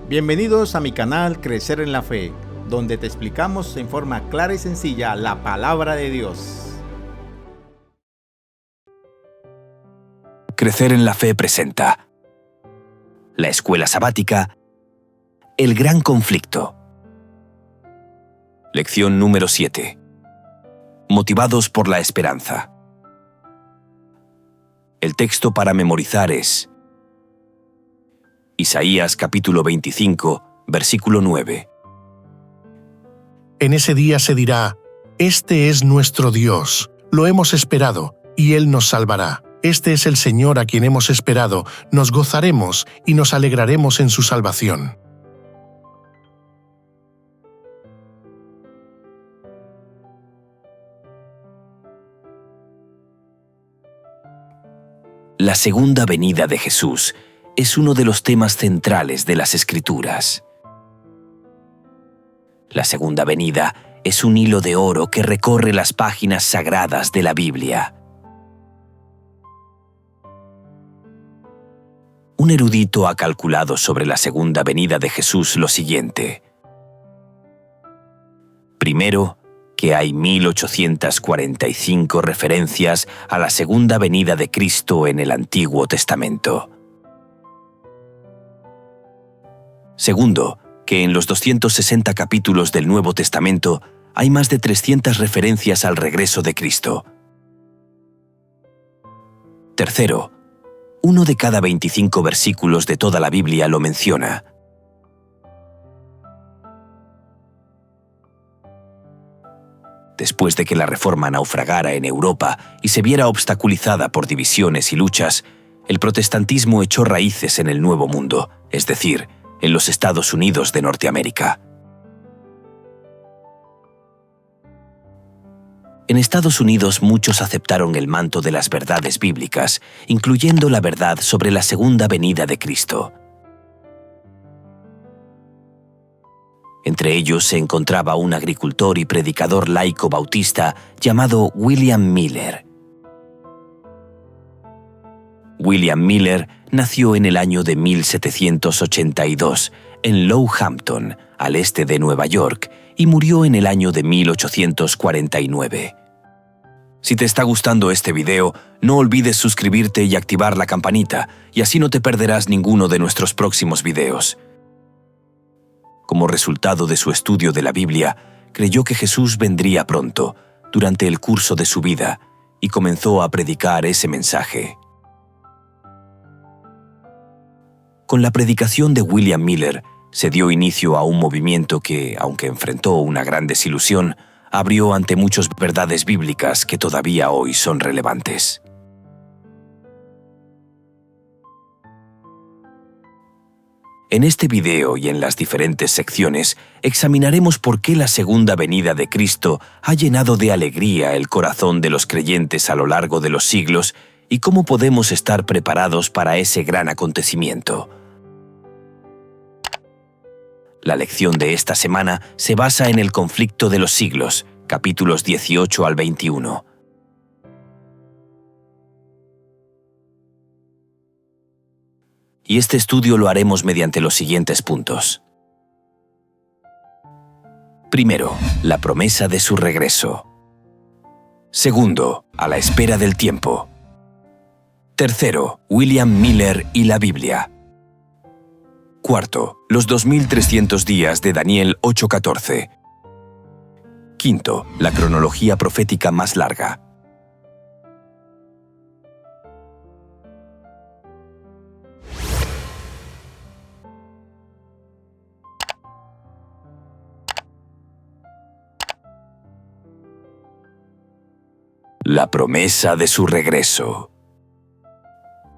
Bienvenidos a mi canal Crecer en la Fe, donde te explicamos en forma clara y sencilla la palabra de Dios. Crecer en la Fe presenta la escuela sabática, el gran conflicto. Lección número 7. Motivados por la esperanza. El texto para memorizar es Isaías capítulo 25, versículo 9. En ese día se dirá: Este es nuestro Dios, lo hemos esperado, y Él nos salvará. Este es el Señor a quien hemos esperado, nos gozaremos y nos alegraremos en su salvación. La segunda venida de Jesús es uno de los temas centrales de las Escrituras. La segunda venida es un hilo de oro que recorre las páginas sagradas de la Biblia. Un erudito ha calculado sobre la segunda venida de Jesús lo siguiente. Primero, que hay 1845 referencias a la segunda venida de Cristo en el Antiguo Testamento. Segundo, que en los 260 capítulos del Nuevo Testamento hay más de 300 referencias al regreso de Cristo. Tercero, uno de cada 25 versículos de toda la Biblia lo menciona. Después de que la Reforma naufragara en Europa y se viera obstaculizada por divisiones y luchas, el protestantismo echó raíces en el Nuevo Mundo, es decir, en los Estados Unidos de Norteamérica. En Estados Unidos muchos aceptaron el manto de las verdades bíblicas, incluyendo la verdad sobre la segunda venida de Cristo. Entre ellos se encontraba un agricultor y predicador laico bautista llamado William Miller. William Miller nació en el año de 1782 en Lowhampton, al este de Nueva York, y murió en el año de 1849. Si te está gustando este video, no olvides suscribirte y activar la campanita, y así no te perderás ninguno de nuestros próximos videos. Como resultado de su estudio de la Biblia, creyó que Jesús vendría pronto, durante el curso de su vida, y comenzó a predicar ese mensaje. Con la predicación de William Miller, se dio inicio a un movimiento que, aunque enfrentó una gran desilusión, abrió ante muchas verdades bíblicas que todavía hoy son relevantes. En este video y en las diferentes secciones examinaremos por qué la segunda venida de Cristo ha llenado de alegría el corazón de los creyentes a lo largo de los siglos y cómo podemos estar preparados para ese gran acontecimiento. La lección de esta semana se basa en el conflicto de los siglos, capítulos 18 al 21. Y este estudio lo haremos mediante los siguientes puntos. Primero, la promesa de su regreso. Segundo, a la espera del tiempo. Tercero, William Miller y la Biblia. Cuarto, los 2300 días de Daniel 8:14. Quinto, la cronología profética más larga. La promesa de su regreso.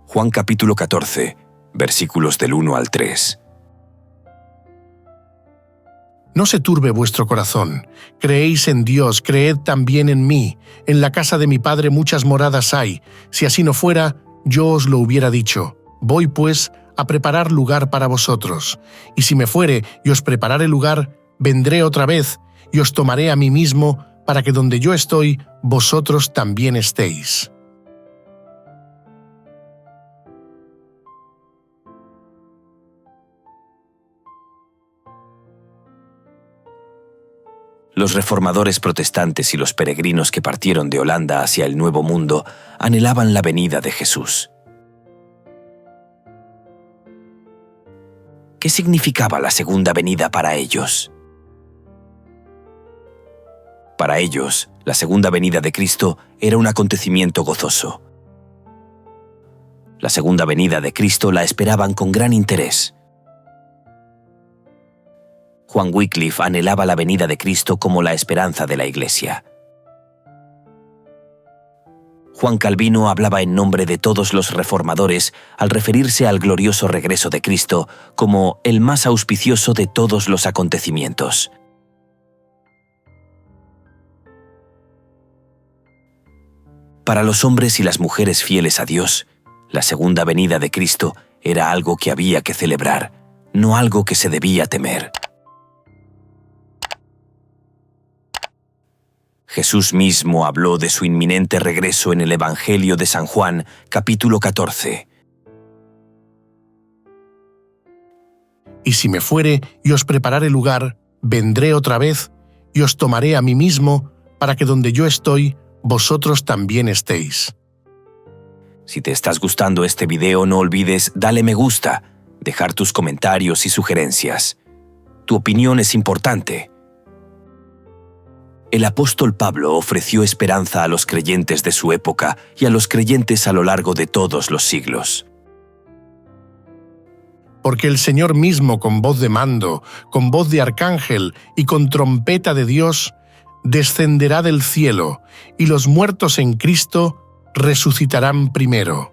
Juan capítulo 14, versículos del 1 al 3. No se turbe vuestro corazón. Creéis en Dios, creed también en mí. En la casa de mi Padre muchas moradas hay. Si así no fuera, yo os lo hubiera dicho. Voy, pues, a preparar lugar para vosotros. Y si me fuere y os preparare lugar, vendré otra vez y os tomaré a mí mismo, para que donde yo estoy, vosotros también estéis. Los reformadores protestantes y los peregrinos que partieron de Holanda hacia el Nuevo Mundo anhelaban la venida de Jesús. ¿Qué significaba la segunda venida para ellos? Para ellos, la segunda venida de Cristo era un acontecimiento gozoso. La segunda venida de Cristo la esperaban con gran interés. Juan Wycliffe anhelaba la venida de Cristo como la esperanza de la Iglesia. Juan Calvino hablaba en nombre de todos los reformadores al referirse al glorioso regreso de Cristo como el más auspicioso de todos los acontecimientos. Para los hombres y las mujeres fieles a Dios, la segunda venida de Cristo era algo que había que celebrar, no algo que se debía temer. Jesús mismo habló de su inminente regreso en el Evangelio de San Juan, capítulo 14. Y si me fuere y os preparare lugar, vendré otra vez y os tomaré a mí mismo, para que donde yo estoy, vosotros también estéis. Si te estás gustando este video, no olvides darle me gusta, dejar tus comentarios y sugerencias. Tu opinión es importante. El apóstol Pablo ofreció esperanza a los creyentes de su época y a los creyentes a lo largo de todos los siglos. Porque el Señor mismo, con voz de mando, con voz de arcángel y con trompeta de Dios, descenderá del cielo, y los muertos en Cristo resucitarán primero.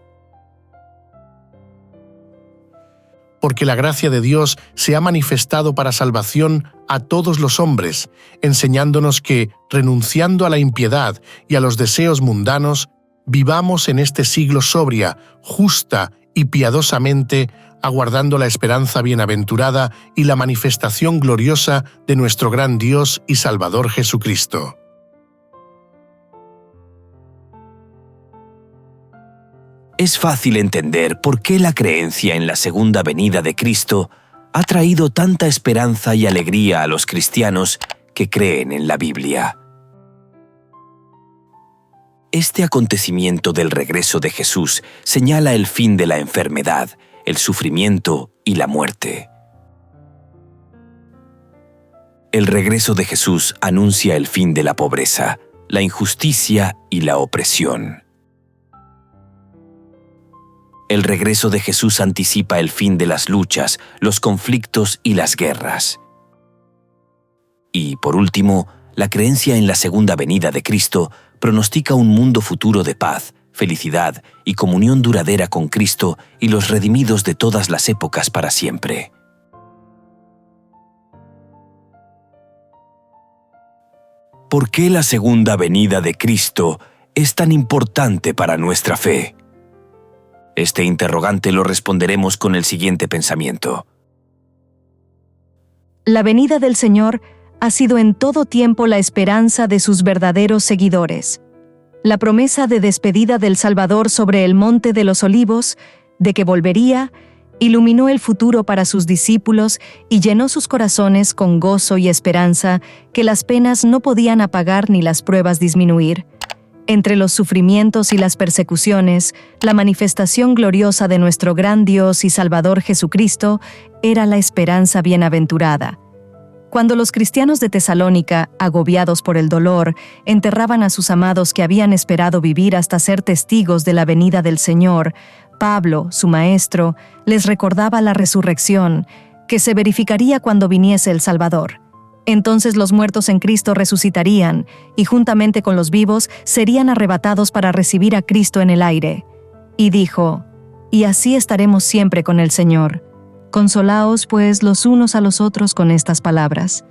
Porque la gracia de Dios se ha manifestado para salvación a todos los hombres, enseñándonos que, renunciando a la impiedad y a los deseos mundanos, vivamos en este siglo sobria, justa y piadosamente, aguardando la esperanza bienaventurada y la manifestación gloriosa de nuestro gran Dios y Salvador Jesucristo. Es fácil entender por qué la creencia en la segunda venida de Cristo ha traído tanta esperanza y alegría a los cristianos que creen en la Biblia. Este acontecimiento del regreso de Jesús señala el fin de la enfermedad, el sufrimiento y la muerte. El regreso de Jesús anuncia el fin de la pobreza, la injusticia y la opresión. El regreso de Jesús anticipa el fin de las luchas, los conflictos y las guerras. Y, por último, la creencia en la segunda venida de Cristo pronostica un mundo futuro de paz, felicidad y comunión duradera con Cristo y los redimidos de todas las épocas para siempre. ¿Por qué la segunda venida de Cristo es tan importante para nuestra fe? Este interrogante lo responderemos con el siguiente pensamiento. La venida del Señor ha sido en todo tiempo la esperanza de sus verdaderos seguidores. La promesa de despedida del Salvador sobre el Monte de los Olivos, de que volvería, iluminó el futuro para sus discípulos y llenó sus corazones con gozo y esperanza que las penas no podían apagar ni las pruebas disminuir. Entre los sufrimientos y las persecuciones, la manifestación gloriosa de nuestro gran Dios y Salvador Jesucristo era la esperanza bienaventurada. Cuando los cristianos de Tesalónica, agobiados por el dolor, enterraban a sus amados que habían esperado vivir hasta ser testigos de la venida del Señor, Pablo, su maestro, les recordaba la resurrección, que se verificaría cuando viniese el Salvador. Entonces los muertos en Cristo resucitarían, y juntamente con los vivos serían arrebatados para recibir a Cristo en el aire. Y dijo, y así estaremos siempre con el Señor. Consolaos, pues, los unos a los otros con estas palabras.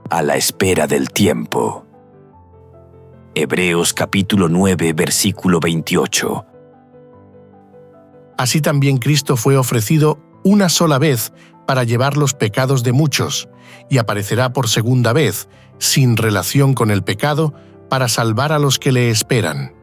A la espera del tiempo. Hebreos capítulo 9, versículo 28. Así también Cristo fue ofrecido una sola vez para llevar los pecados de muchos, y aparecerá por segunda vez, sin relación con el pecado, para salvar a los que le esperan.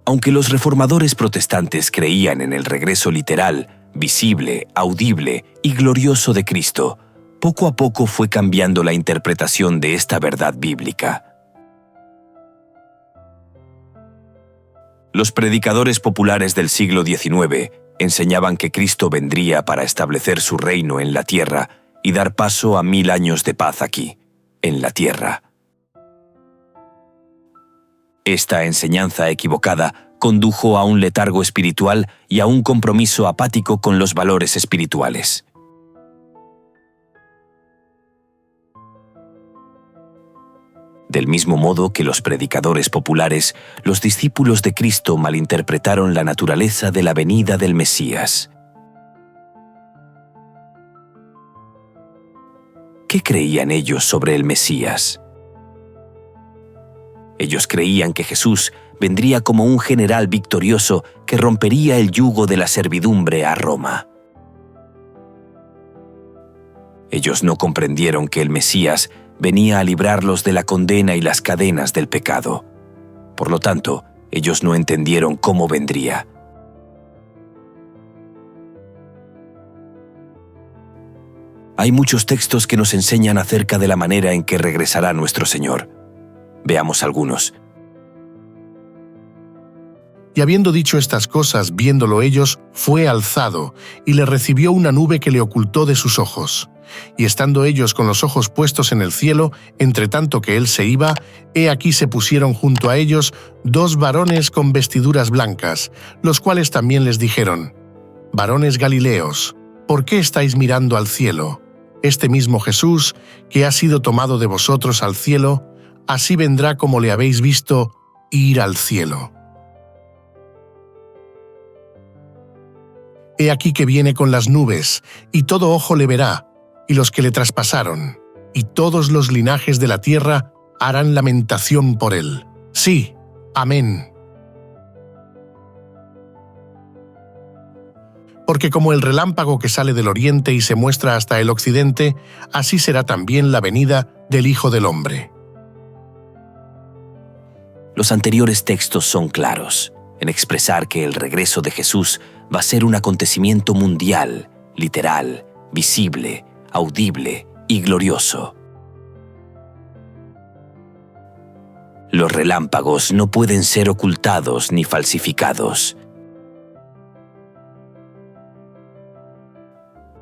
Aunque los reformadores protestantes creían en el regreso literal, visible, audible y glorioso de Cristo, poco a poco fue cambiando la interpretación de esta verdad bíblica. Los predicadores populares del siglo XIX enseñaban que Cristo vendría para establecer su reino en la tierra y dar paso a 1000 años de paz aquí, en la tierra. Esta enseñanza equivocada condujo a un letargo espiritual y a un compromiso apático con los valores espirituales. Del mismo modo que los predicadores populares, los discípulos de Cristo malinterpretaron la naturaleza de la venida del Mesías. ¿Qué creían ellos sobre el Mesías? Ellos creían que Jesús vendría como un general victorioso que rompería el yugo de la servidumbre a Roma. Ellos no comprendieron que el Mesías venía a librarlos de la condena y las cadenas del pecado. Por lo tanto, ellos no entendieron cómo vendría. Hay muchos textos que nos enseñan acerca de la manera en que regresará nuestro Señor. Veamos algunos. Y habiendo dicho estas cosas, viéndolo ellos, fue alzado, y le recibió una nube que le ocultó de sus ojos. Y estando ellos con los ojos puestos en el cielo, entre tanto que él se iba, he aquí se pusieron junto a ellos 2 varones con vestiduras blancas, los cuales también les dijeron: Varones Galileos, ¿por qué estáis mirando al cielo? Este mismo Jesús, que ha sido tomado de vosotros al cielo, así vendrá como le habéis visto ir al cielo. He aquí que viene con las nubes, y todo ojo le verá, y los que le traspasaron, y todos los linajes de la tierra harán lamentación por él. Sí, amén. Porque como el relámpago que sale del oriente y se muestra hasta el occidente, así será también la venida del Hijo del Hombre. Los anteriores textos son claros en expresar que el regreso de Jesús va a ser un acontecimiento mundial, literal, visible, audible y glorioso. Los relámpagos no pueden ser ocultados ni falsificados.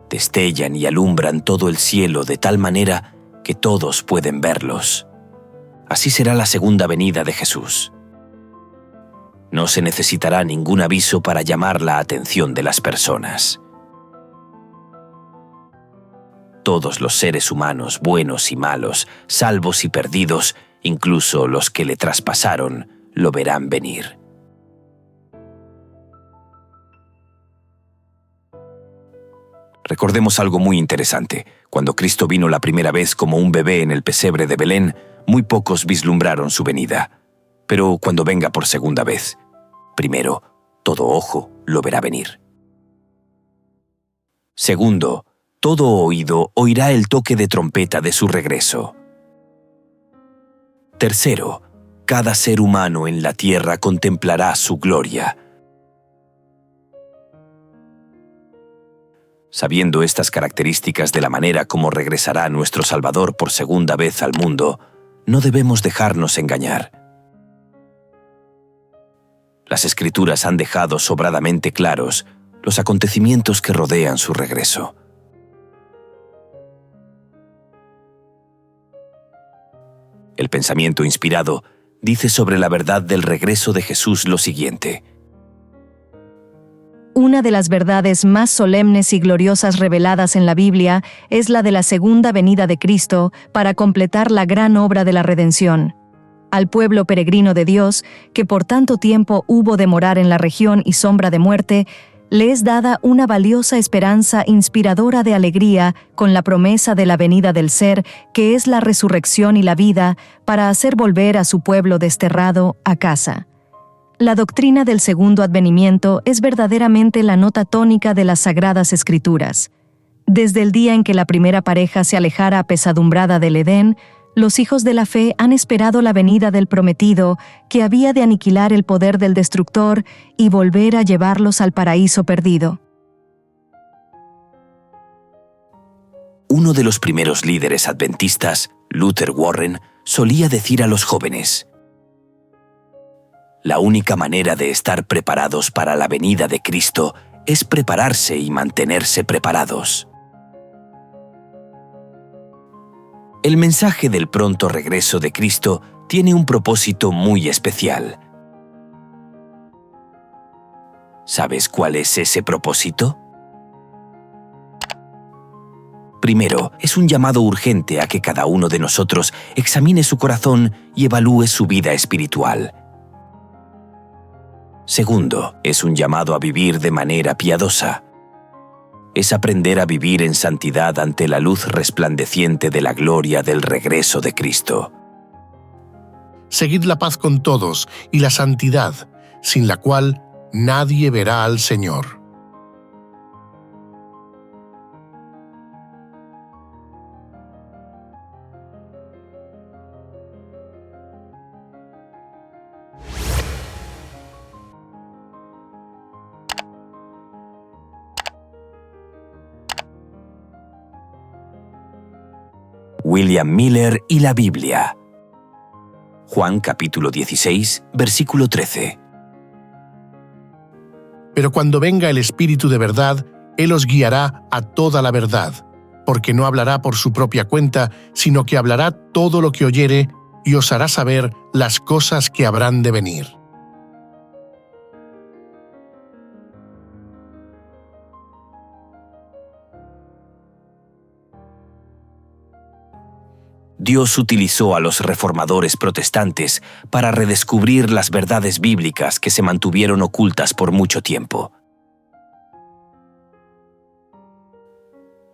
Destellan y alumbran todo el cielo de tal manera que todos pueden verlos. Así será la segunda venida de Jesús. No se necesitará ningún aviso para llamar la atención de las personas. Todos los seres humanos, buenos y malos, salvos y perdidos, incluso los que le traspasaron, lo verán venir. Recordemos algo muy interesante. Cuando Cristo vino la primera vez como un bebé en el pesebre de Belén, muy pocos vislumbraron su venida. Pero cuando venga por segunda vez, primero, todo ojo lo verá venir. Segundo, todo oído oirá el toque de trompeta de su regreso. Tercero, cada ser humano en la tierra contemplará su gloria. Sabiendo estas características de la manera como regresará nuestro Salvador por segunda vez al mundo, no debemos dejarnos engañar. Las Escrituras han dejado sobradamente claros los acontecimientos que rodean su regreso. El pensamiento inspirado dice sobre la verdad del regreso de Jesús lo siguiente: Una de las verdades más solemnes y gloriosas reveladas en la Biblia es la de la segunda venida de Cristo para completar la gran obra de la redención. Al pueblo peregrino de Dios, que por tanto tiempo hubo de morar en la región y sombra de muerte, le es dada una valiosa esperanza inspiradora de alegría con la promesa de la venida del Ser, que es la resurrección y la vida, para hacer volver a su pueblo desterrado a casa. La doctrina del segundo advenimiento es verdaderamente la nota tónica de las Sagradas Escrituras. Desde el día en que la primera pareja se alejara apesadumbrada del Edén, los hijos de la fe han esperado la venida del prometido, que había de aniquilar el poder del destructor y volver a llevarlos al paraíso perdido. Uno de los primeros líderes adventistas, Luther Warren, solía decir a los jóvenes: la única manera de estar preparados para la venida de Cristo es prepararse y mantenerse preparados. El mensaje del pronto regreso de Cristo tiene un propósito muy especial. ¿Sabes cuál es ese propósito? Primero, es un llamado urgente a que cada uno de nosotros examine su corazón y evalúe su vida espiritual. Segundo, es un llamado a vivir de manera piadosa. Es aprender a vivir en santidad ante la luz resplandeciente de la gloria del regreso de Cristo. Seguid la paz con todos y la santidad, sin la cual nadie verá al Señor. William Miller y la Biblia. Juan capítulo 16, versículo 13. Pero cuando venga el Espíritu de verdad, Él os guiará a toda la verdad, porque no hablará por su propia cuenta, sino que hablará todo lo que oyere y os hará saber las cosas que habrán de venir. Dios utilizó a los reformadores protestantes para redescubrir las verdades bíblicas que se mantuvieron ocultas por mucho tiempo.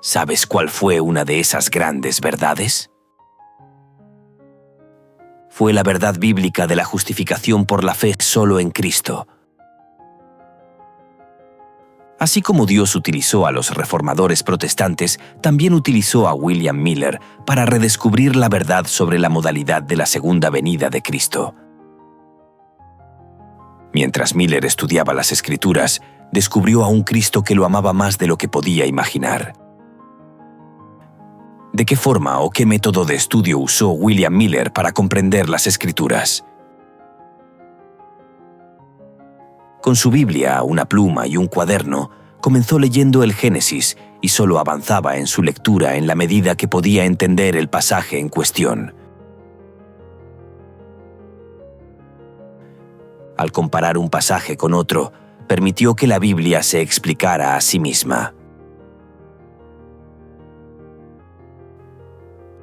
¿Sabes cuál fue una de esas grandes verdades? Fue la verdad bíblica de la justificación por la fe solo en Cristo. Así como Dios utilizó a los reformadores protestantes, también utilizó a William Miller para redescubrir la verdad sobre la modalidad de la segunda venida de Cristo. Mientras Miller estudiaba las Escrituras, descubrió a un Cristo que lo amaba más de lo que podía imaginar. ¿De qué forma o qué método de estudio usó William Miller para comprender las Escrituras? Con su Biblia, una pluma y un cuaderno, comenzó leyendo el Génesis y solo avanzaba en su lectura en la medida que podía entender el pasaje en cuestión. Al comparar un pasaje con otro, permitió que la Biblia se explicara a sí misma.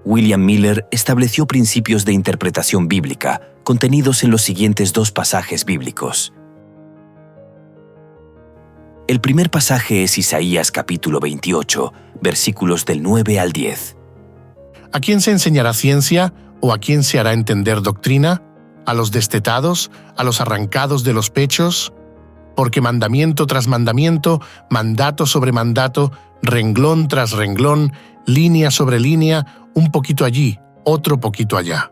William Miller estableció principios de interpretación bíblica contenidos en los siguientes dos pasajes bíblicos. El primer pasaje es Isaías capítulo 28, versículos del 9 al 10. ¿A quién se enseñará ciencia o a quién se hará entender doctrina? ¿A los destetados? ¿A los arrancados de los pechos? Porque mandamiento tras mandamiento, mandato sobre mandato, renglón tras renglón, línea sobre línea, un poquito allí, otro poquito allá.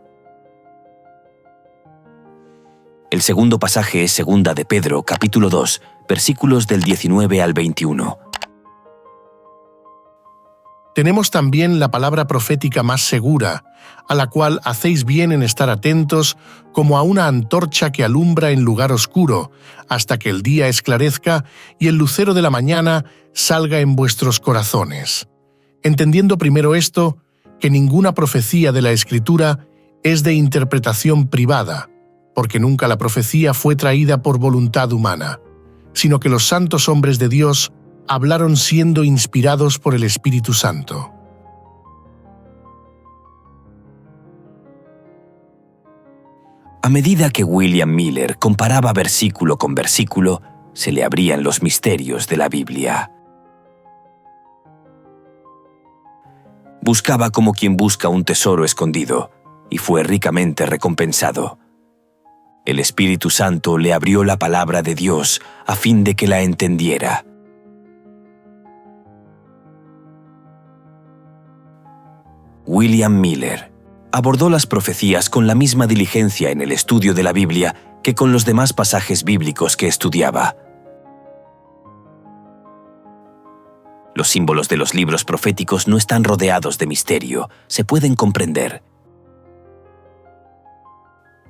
El segundo pasaje es Segunda de Pedro, capítulo 2, versículos del 19 al 21. Tenemos también la palabra profética más segura, a la cual hacéis bien en estar atentos, como a una antorcha que alumbra en lugar oscuro, hasta que el día esclarezca y el lucero de la mañana salga en vuestros corazones. Entendiendo primero esto, que ninguna profecía de la Escritura es de interpretación privada, porque nunca la profecía fue traída por voluntad humana, sino que los santos hombres de Dios hablaron siendo inspirados por el Espíritu Santo. A medida que William Miller comparaba versículo con versículo, se le abrían los misterios de la Biblia. Buscaba como quien busca un tesoro escondido, y fue ricamente recompensado. El Espíritu Santo le abrió la palabra de Dios a fin de que la entendiera. William Miller abordó las profecías con la misma diligencia en el estudio de la Biblia que con los demás pasajes bíblicos que estudiaba. Los símbolos de los libros proféticos no están rodeados de misterio, se pueden comprender.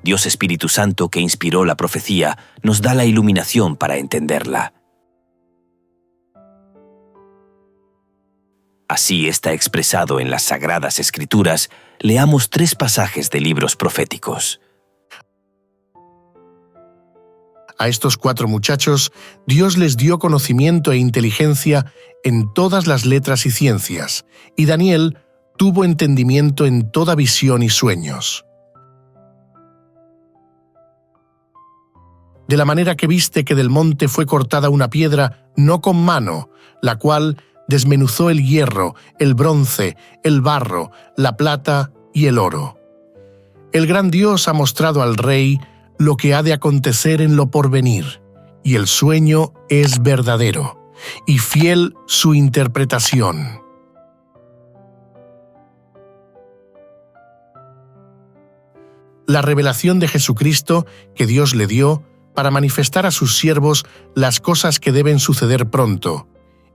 Dios Espíritu Santo, que inspiró la profecía, nos da la iluminación para entenderla. Así está expresado en las Sagradas Escrituras. Leamos 3 pasajes de libros proféticos. A estos 4 muchachos, Dios les dio conocimiento e inteligencia en todas las letras y ciencias, y Daniel tuvo entendimiento en toda visión y sueños. De la manera que viste que del monte fue cortada una piedra, no con mano, la cual desmenuzó el hierro, el bronce, el barro, la plata y el oro. El gran Dios ha mostrado al rey lo que ha de acontecer en lo porvenir, y el sueño es verdadero, y fiel su interpretación. La revelación de Jesucristo que Dios le dio para manifestar a sus siervos las cosas que deben suceder pronto,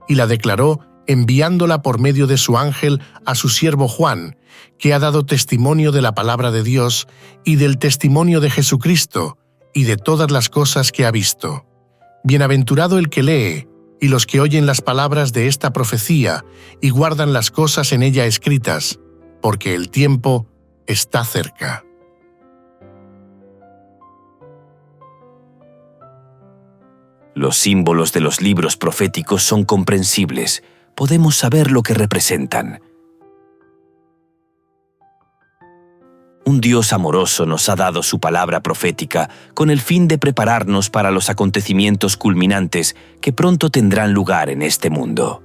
y la declaró enviándola por medio de su ángel a su siervo Juan, que ha dado testimonio de la palabra de Dios y del testimonio de Jesucristo y de todas las cosas que ha visto. Bienaventurado el que lee y los que oyen las palabras de esta profecía y guardan las cosas en ella escritas, porque el tiempo está cerca. Los símbolos de los libros proféticos son comprensibles. Podemos saber lo que representan. Un Dios amoroso nos ha dado su palabra profética con el fin de prepararnos para los acontecimientos culminantes que pronto tendrán lugar en este mundo.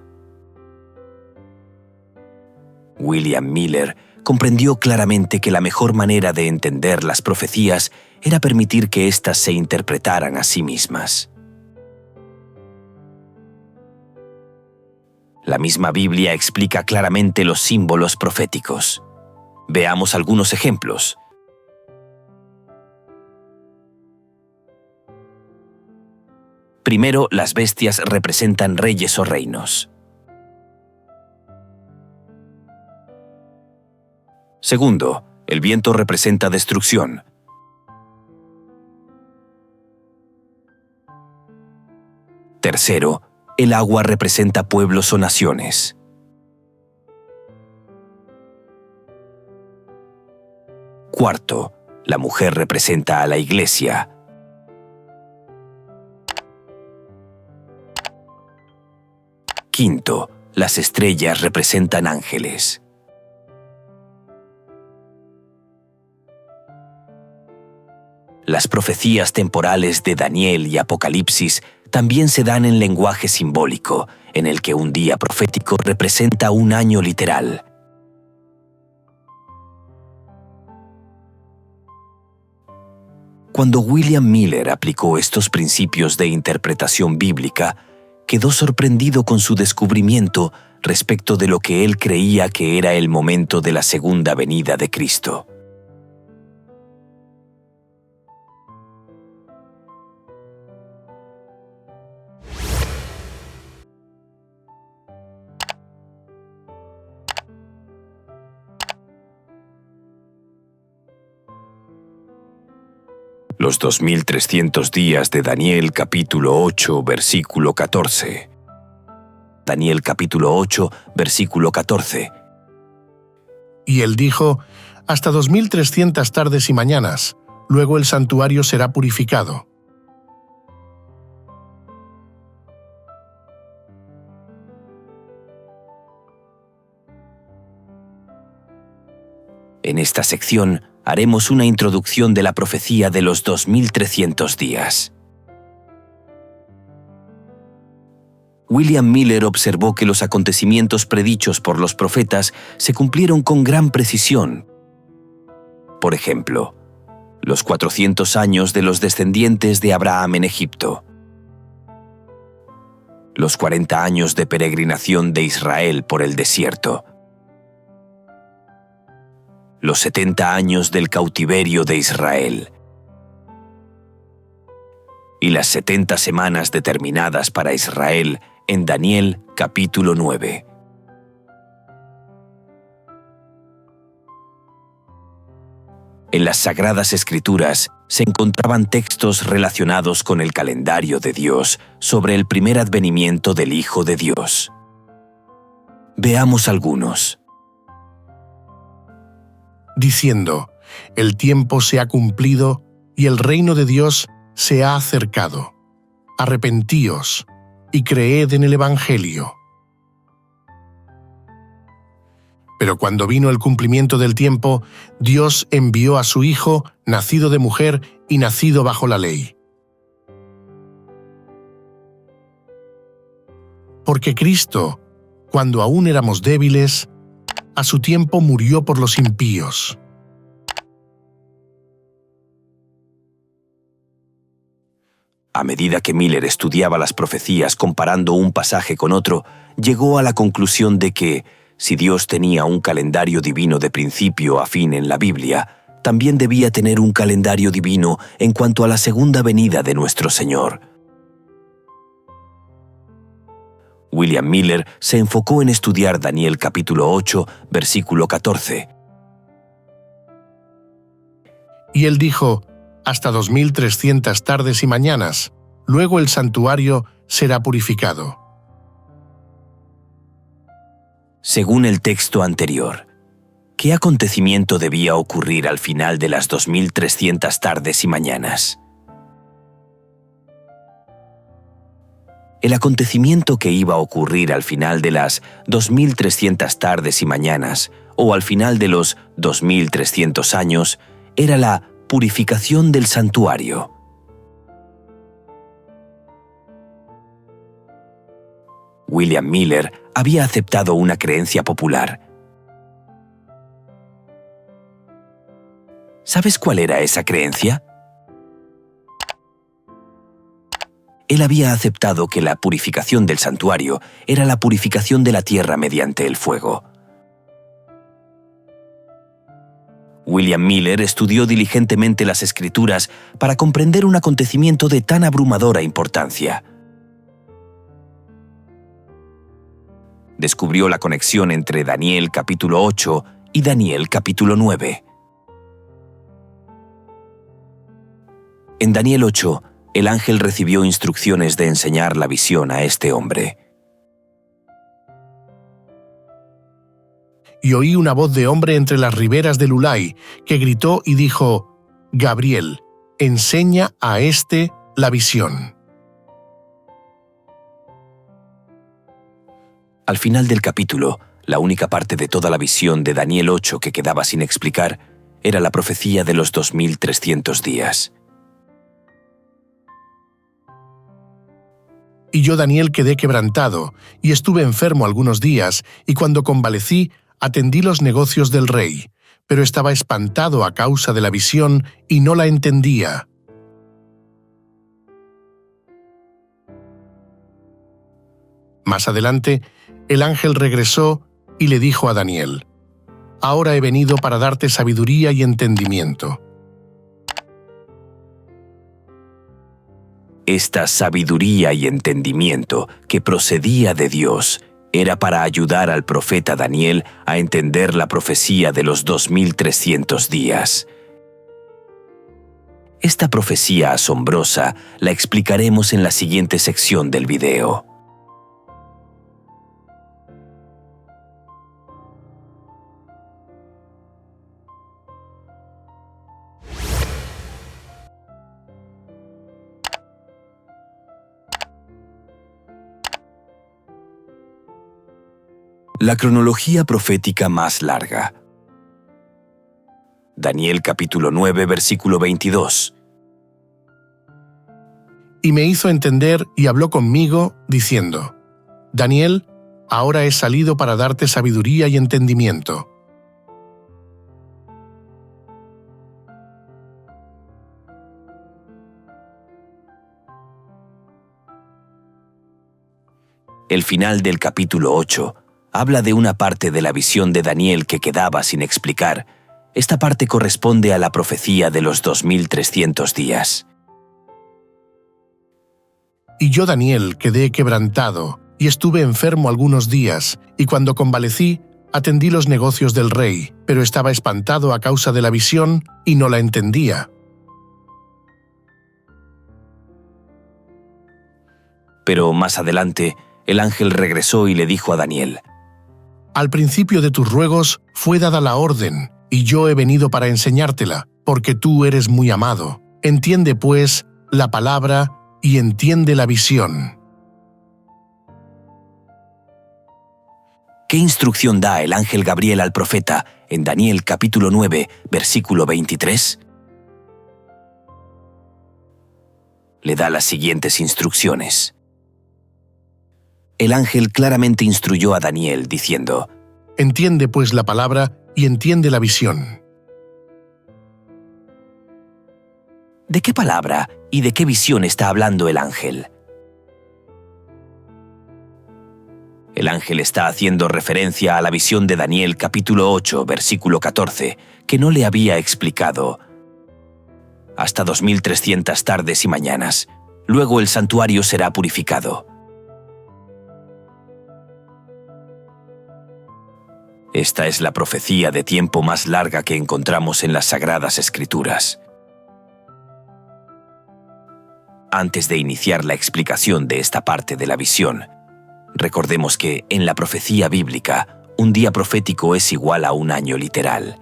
William Miller comprendió claramente que la mejor manera de entender las profecías era permitir que éstas se interpretaran a sí mismas. La misma Biblia explica claramente los símbolos proféticos. Veamos algunos ejemplos. Primero, las bestias representan reyes o reinos. Segundo, el viento representa destrucción. Tercero, el agua representa pueblos o naciones. Cuarto, la mujer representa a la iglesia. Quinto, las estrellas representan ángeles. Las profecías temporales de Daniel y Apocalipsis también se dan en lenguaje simbólico, en el que un día profético representa un año literal. Cuando William Miller aplicó estos principios de interpretación bíblica, quedó sorprendido con su descubrimiento respecto de lo que él creía que era el momento de la segunda venida de Cristo. Los 2300 días de Daniel capítulo 8, versículo 14. Daniel capítulo 8, versículo 14. Y él dijo, hasta 2300 tardes y mañanas, luego el santuario será purificado. En esta sección haremos una introducción de la profecía de los 2300 días. William Miller observó que los acontecimientos predichos por los profetas se cumplieron con gran precisión. Por ejemplo, los 400 años de los descendientes de Abraham en Egipto, los 40 años de peregrinación de Israel por el desierto, los 70 años del cautiverio de Israel y las 70 semanas determinadas para Israel en Daniel capítulo 9. En las Sagradas Escrituras se encontraban textos relacionados con el calendario de Dios sobre el primer advenimiento del Hijo de Dios. Veamos algunos. Diciendo, el tiempo se ha cumplido y el reino de Dios se ha acercado. Arrepentíos y creed en el Evangelio. Pero cuando vino el cumplimiento del tiempo, Dios envió a su Hijo, nacido de mujer y nacido bajo la ley. Porque Cristo, cuando aún éramos débiles, a su tiempo murió por los impíos. A medida que Miller estudiaba las profecías comparando un pasaje con otro, llegó a la conclusión de que, si Dios tenía un calendario divino de principio a fin en la Biblia, también debía tener un calendario divino en cuanto a la segunda venida de nuestro Señor. William Miller se enfocó en estudiar Daniel capítulo 8, versículo 14. Y él dijo, hasta 2300 tardes y mañanas, luego el santuario será purificado. Según el texto anterior, ¿qué acontecimiento debía ocurrir al final de las 2300 tardes y mañanas? El acontecimiento que iba a ocurrir al final de las 2300 tardes y mañanas, o al final de los 2300 años, era la purificación del santuario. William Miller había aceptado una creencia popular. ¿Sabes cuál era esa creencia? Él había aceptado que la purificación del santuario era la purificación de la tierra mediante el fuego. William Miller estudió diligentemente las Escrituras para comprender un acontecimiento de tan abrumadora importancia. Descubrió la conexión entre Daniel capítulo 8 y Daniel capítulo 9. En Daniel 8, el ángel recibió instrucciones de enseñar la visión a este hombre. Y oí una voz de hombre entre las riberas del Ulai, que gritó y dijo, Gabriel, enseña a éste la visión. Al final del capítulo, la única parte de toda la visión de Daniel 8 que quedaba sin explicar era la profecía de los 2300 días. Y yo, Daniel, quedé quebrantado, y estuve enfermo algunos días, y cuando convalecí, atendí los negocios del rey, pero estaba espantado a causa de la visión y no la entendía. Más adelante, el ángel regresó y le dijo a Daniel, «Ahora he venido para darte sabiduría y entendimiento». Esta sabiduría y entendimiento que procedía de Dios era para ayudar al profeta Daniel a entender la profecía de los 2300 días. Esta profecía asombrosa la explicaremos en la siguiente sección del video. La cronología profética más larga. Daniel capítulo 9, versículo 22. Y me hizo entender y habló conmigo, diciendo, Daniel, ahora he salido para darte sabiduría y entendimiento. El final del capítulo 8 habla de una parte de la visión de Daniel que quedaba sin explicar. Esta parte corresponde a la profecía de los 2300 días. Y yo, Daniel, quedé quebrantado, y estuve enfermo algunos días, y cuando convalecí, atendí los negocios del rey, pero estaba espantado a causa de la visión y no la entendía. Pero más adelante, el ángel regresó y le dijo a Daniel: Al principio de tus ruegos fue dada la orden, y yo he venido para enseñártela, porque tú eres muy amado. Entiende, pues, la palabra y entiende la visión. ¿Qué instrucción da el ángel Gabriel al profeta en Daniel capítulo 9, versículo 23? Le da las siguientes instrucciones. El ángel claramente instruyó a Daniel diciendo: Entiende, pues, la palabra y entiende la visión. ¿De qué palabra y de qué visión está hablando el ángel? El ángel está haciendo referencia a la visión de Daniel capítulo 8, versículo 14, que no le había explicado. Hasta 2300 tardes y mañanas. Luego el santuario será purificado. Esta es la profecía de tiempo más larga que encontramos en las Sagradas Escrituras. Antes de iniciar la explicación de esta parte de la visión, recordemos que en la profecía bíblica, un día profético es igual a un año literal.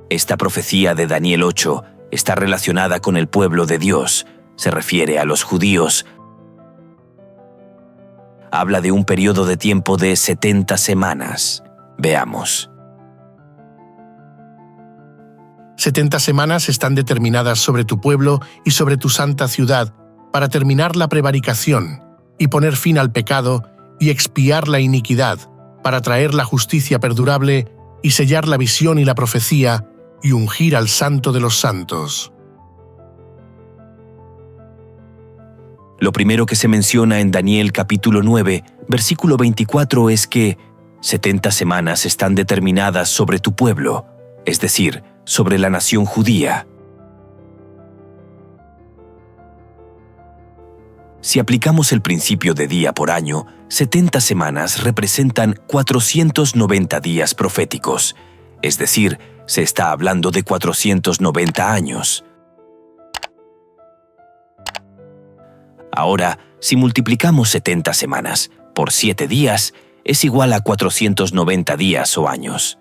Esta profecía de Daniel 8 está relacionada con el pueblo de Dios, se refiere a los judíos. Habla de un periodo de tiempo de 70 semanas. Veamos. 70 semanas están determinadas sobre tu pueblo y sobre tu santa ciudad para terminar la prevaricación y poner fin al pecado y expiar la iniquidad, para traer la justicia perdurable y sellar la visión y la profecía y ungir al Santo de los Santos. Lo primero que se menciona en Daniel capítulo 9, versículo 24 es que 70 semanas están determinadas sobre tu pueblo, es decir, sobre la nación judía. Si aplicamos el principio de día por año, 70 semanas representan 490 días proféticos, es decir, se está hablando de 490 años. Ahora, si multiplicamos 70 semanas por 7 días, es igual a 490 días o años.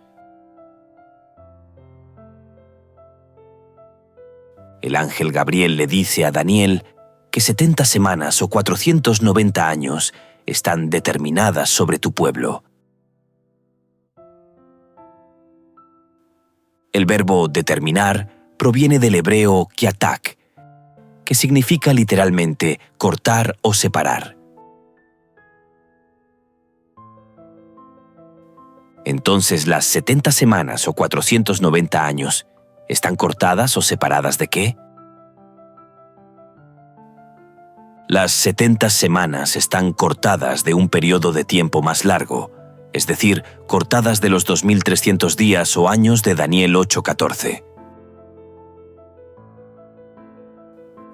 El ángel Gabriel le dice a Daniel que 70 semanas o 490 años están determinadas sobre tu pueblo. El verbo determinar proviene del hebreo kiatak, que significa literalmente cortar o separar. Entonces, las 70 semanas o 490 años ¿están cortadas o separadas de qué? Las 70 semanas están cortadas de un periodo de tiempo más largo, es decir, cortadas de los 2300 días o años de Daniel 8:14.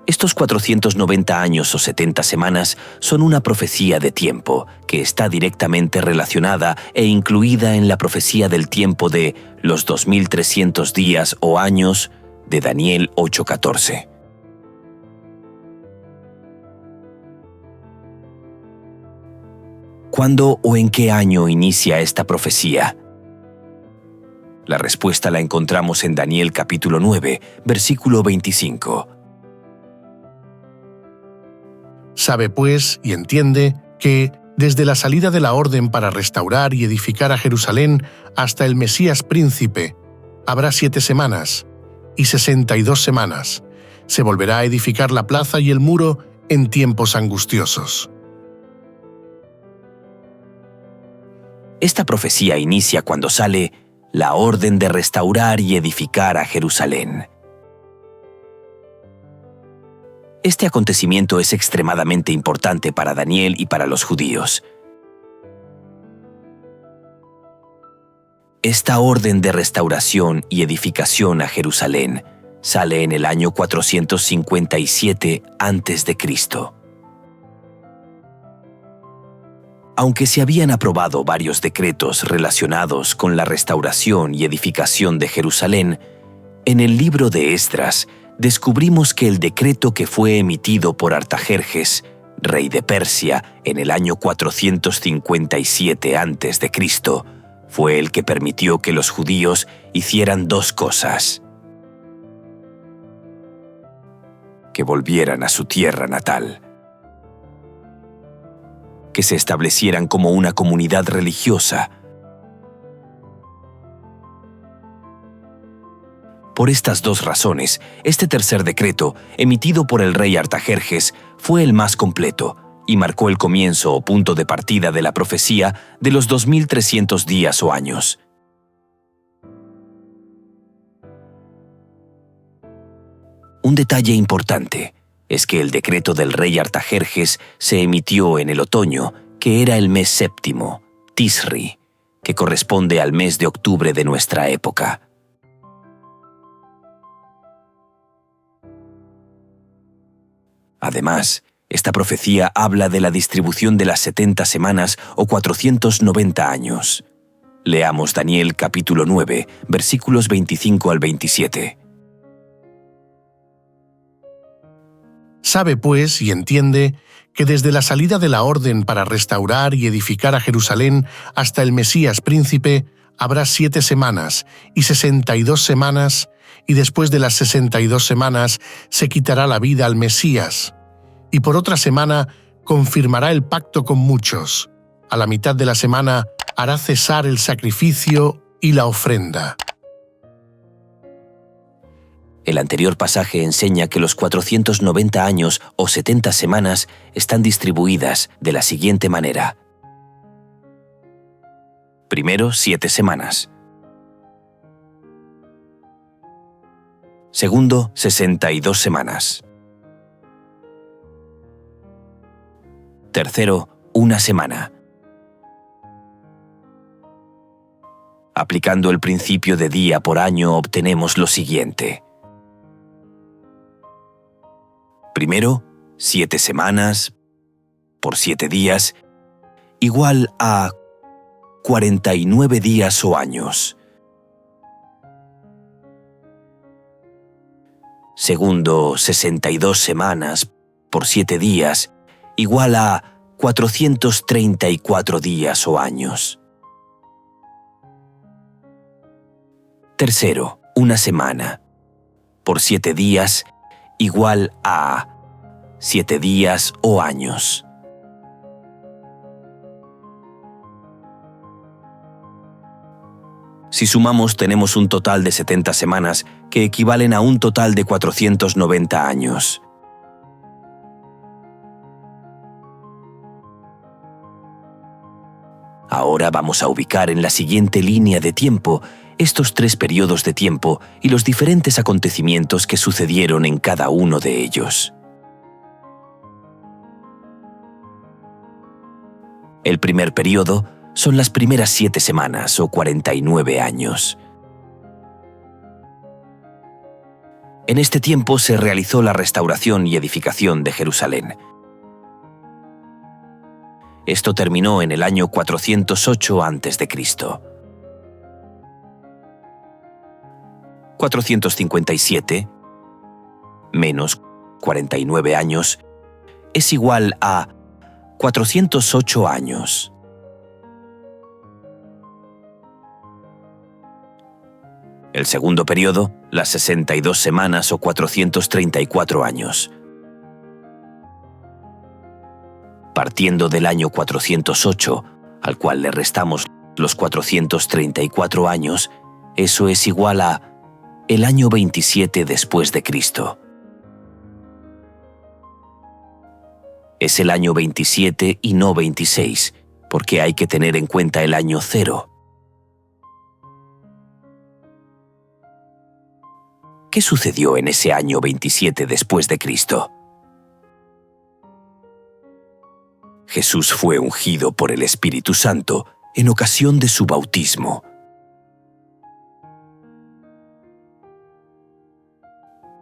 Estos 490 años o 70 semanas son una profecía de tiempo que está directamente relacionada e incluida en la profecía del tiempo de los 2300 días o años de Daniel 8:14. ¿Cuándo o en qué año inicia esta profecía? La respuesta la encontramos en Daniel capítulo 9, versículo 25. Sabe, pues, y entiende que, desde la salida de la orden para restaurar y edificar a Jerusalén hasta el Mesías príncipe, habrá 7 semanas y 62 semanas. Se volverá a edificar la plaza y el muro en tiempos angustiosos. Esta profecía inicia cuando sale la orden de restaurar y edificar a Jerusalén. Este acontecimiento es extremadamente importante para Daniel y para los judíos. Esta orden de restauración y edificación a Jerusalén sale en el año 457 a.C. Aunque se habían aprobado varios decretos relacionados con la restauración y edificación de Jerusalén, en el libro de Esdras descubrimos que el decreto que fue emitido por Artajerjes, rey de Persia, en el año 457 a.C., fue el que permitió que los judíos hicieran dos cosas: que volvieran a su tierra natal, que se establecieran como una comunidad religiosa. Por estas dos razones, este tercer decreto, emitido por el rey Artajerjes, fue el más completo y marcó el comienzo o punto de partida de la profecía de los 2300 días o años. Un detalle importante es que el decreto del rey Artajerjes se emitió en el otoño, que era el mes séptimo, Tisri, que corresponde al mes de octubre de nuestra época. Además, esta profecía habla de la distribución de las 70 semanas o 490 años. Leamos Daniel capítulo 9, versículos 25 al 27. Sabe, pues, y entiende que desde la salida de la orden para restaurar y edificar a Jerusalén hasta el Mesías príncipe habrá 7 semanas y 62 semanas, y después de las 62 semanas se quitará la vida al Mesías, y por otra semana confirmará el pacto con muchos. A la mitad de la semana hará cesar el sacrificio y la ofrenda. El anterior pasaje enseña que los 490 años o 70 semanas están distribuidas de la siguiente manera. Primero, 7 semanas. Segundo, 62 semanas. Tercero, 1 semana. Aplicando el principio de día por año obtenemos lo siguiente. Primero, 7 semanas por 7 días, igual a 49 días o años. Segundo, 62 semanas por 7 días, igual a 434 días o años. Tercero, 1 semana por 7 días, igual a 7 días o años. Si sumamos, tenemos un total de 70 semanas que equivalen a un total de 490 años. Ahora vamos a ubicar en la siguiente línea de tiempo estos 3 periodos de tiempo y los diferentes acontecimientos que sucedieron en cada uno de ellos. El primer periodo son las primeras 7 semanas o 49 años. En este tiempo se realizó la restauración y edificación de Jerusalén. Esto terminó en el año 408 a.C. 457 menos 49 años es igual a 408 años. El segundo periodo, las 62 semanas o 434 años. Partiendo del año 408, al cual le restamos los 434 años, eso es igual a el año 27 después de Cristo. Es el año 27 y no 26, porque hay que tener en cuenta el año 0. ¿Qué sucedió en ese año 27 después de Cristo? Jesús fue ungido por el Espíritu Santo en ocasión de su bautismo.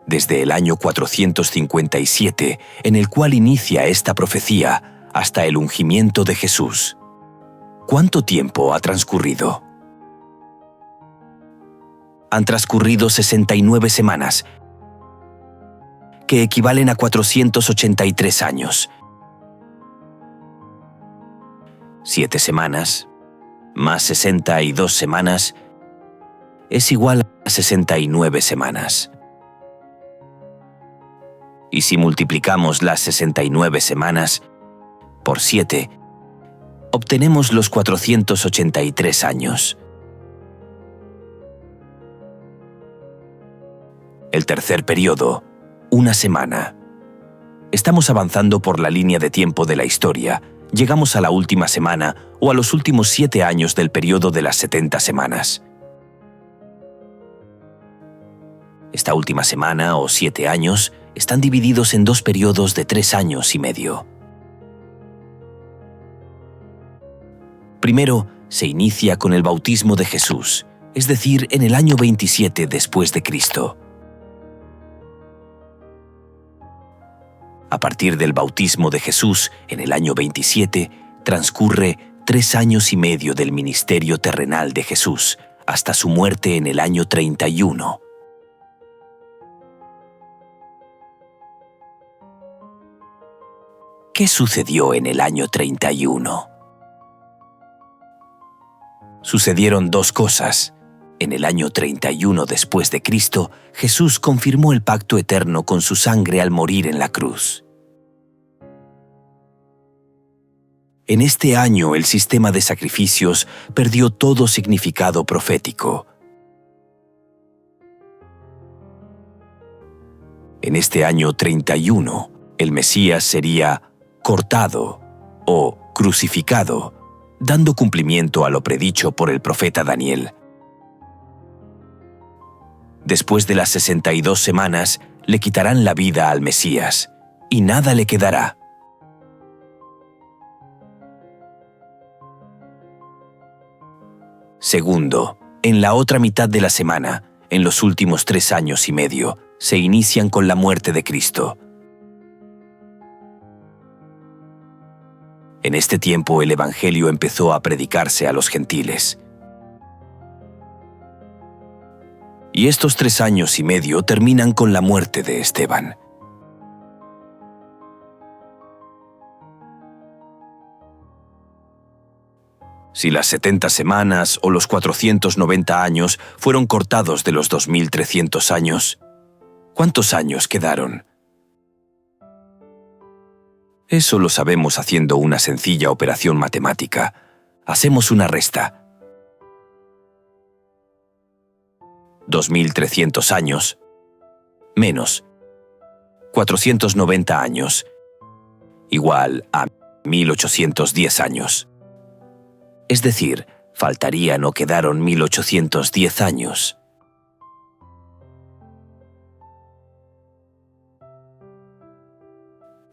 Desde el año 457, en el cual inicia esta profecía, hasta el ungimiento de Jesús. ¿Cuánto tiempo ha transcurrido? Han transcurrido 69 semanas, que equivalen a 483 años. 7 semanas, más 62 semanas, es igual a 69 semanas. Y si multiplicamos las 69 semanas por 7, obtenemos los 483 años. El tercer periodo, una semana. Estamos avanzando por la línea de tiempo de la historia. Llegamos a la última semana o a los últimos 7 años del periodo de las 70 semanas. Esta última semana o 7 años están divididos en 2 periodos de 3 años y medio. Primero, se inicia con el bautismo de Jesús, es decir, en el año 27 después de Cristo. A partir del bautismo de Jesús, en el año 27, transcurre 3 años y medio del ministerio terrenal de Jesús, hasta su muerte en el año 31. ¿Qué sucedió en el año 31? Sucedieron 2 cosas. En el año 31 después de Cristo, Jesús confirmó el pacto eterno con su sangre al morir en la cruz. En este año el sistema de sacrificios perdió todo significado profético. En este año 31, el Mesías sería cortado o crucificado, dando cumplimiento a lo predicho por el profeta Daniel. Después de las 62 semanas, le quitarán la vida al Mesías, y nada le quedará. Segundo, en la otra mitad de la semana, en los últimos 3 años y medio, se inician con la muerte de Cristo. En este tiempo el Evangelio empezó a predicarse a los gentiles. Y estos 3 años y medio terminan con la muerte de Esteban. Si las 70 semanas o los 490 años fueron cortados de los 2300 años, ¿cuántos años quedaron? Eso lo sabemos haciendo una sencilla operación matemática. Hacemos una resta. 2300 años menos 490 años igual a 1810 años. Es decir, faltarían o quedaron 1810 años.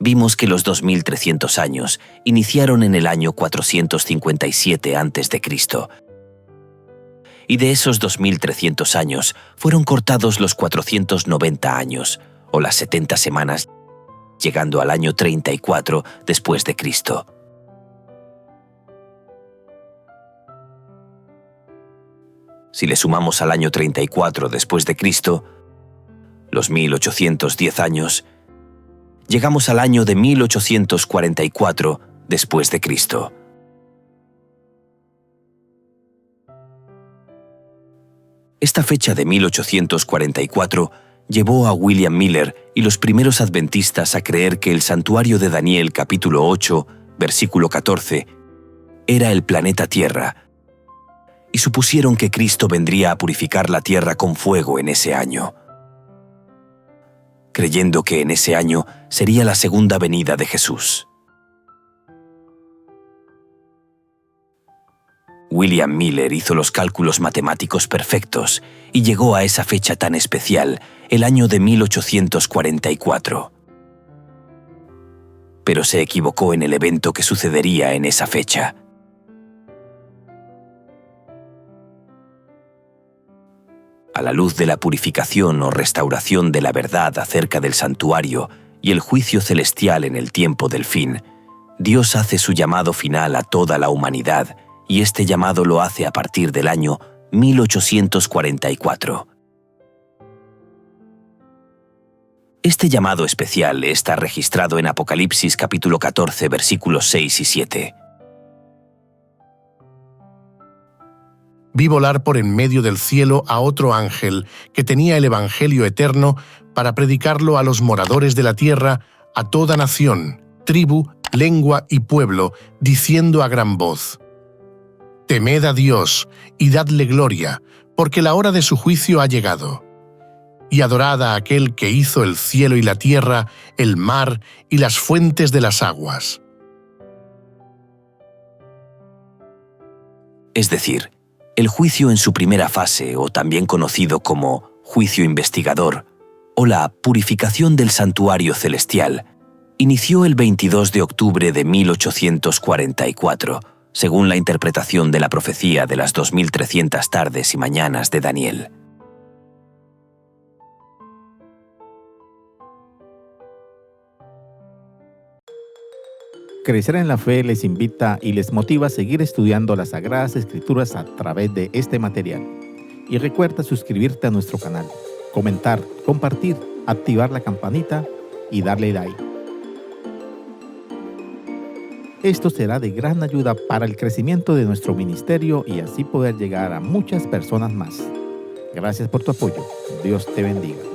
Vimos que los 2300 años iniciaron en el año 457 a.C. Y de esos 2300 años fueron cortados los 490 años, o las 70 semanas, llegando al año 34 después de Cristo. Si le sumamos al año 34 después de Cristo, los 1810 años, llegamos al año de 1844 después de Cristo. Esta fecha de 1844 llevó a William Miller y los primeros adventistas a creer que el santuario de Daniel capítulo 8, versículo 14, era el planeta Tierra, y supusieron que Cristo vendría a purificar la tierra con fuego en ese año, creyendo que en ese año sería la segunda venida de Jesús. William Miller hizo los cálculos matemáticos perfectos y llegó a esa fecha tan especial, el año de 1844. Pero se equivocó en el evento que sucedería en esa fecha. A la luz de la purificación o restauración de la verdad acerca del santuario y el juicio celestial en el tiempo del fin, Dios hace su llamado final a toda la humanidad, y este llamado lo hace a partir del año 1844. Este llamado especial está registrado en Apocalipsis capítulo 14, versículos 6 y 7. Vi volar por en medio del cielo a otro ángel que tenía el Evangelio eterno para predicarlo a los moradores de la tierra, a toda nación, tribu, lengua y pueblo, diciendo a gran voz: Temed a Dios y dadle gloria, porque la hora de su juicio ha llegado. Y adorad a aquel que hizo el cielo y la tierra, el mar y las fuentes de las aguas. Es decir, el juicio en su primera fase, o también conocido como juicio investigador, o la purificación del santuario celestial, inició el 22 de octubre de 1844, según la interpretación de la profecía de las 2300 tardes y mañanas de Daniel. Crecer en la Fe les invita y les motiva a seguir estudiando las Sagradas Escrituras a través de este material. Y recuerda suscribirte a nuestro canal, comentar, compartir, activar la campanita y darle like. Esto será de gran ayuda para el crecimiento de nuestro ministerio y así poder llegar a muchas personas más. Gracias por tu apoyo. Dios te bendiga.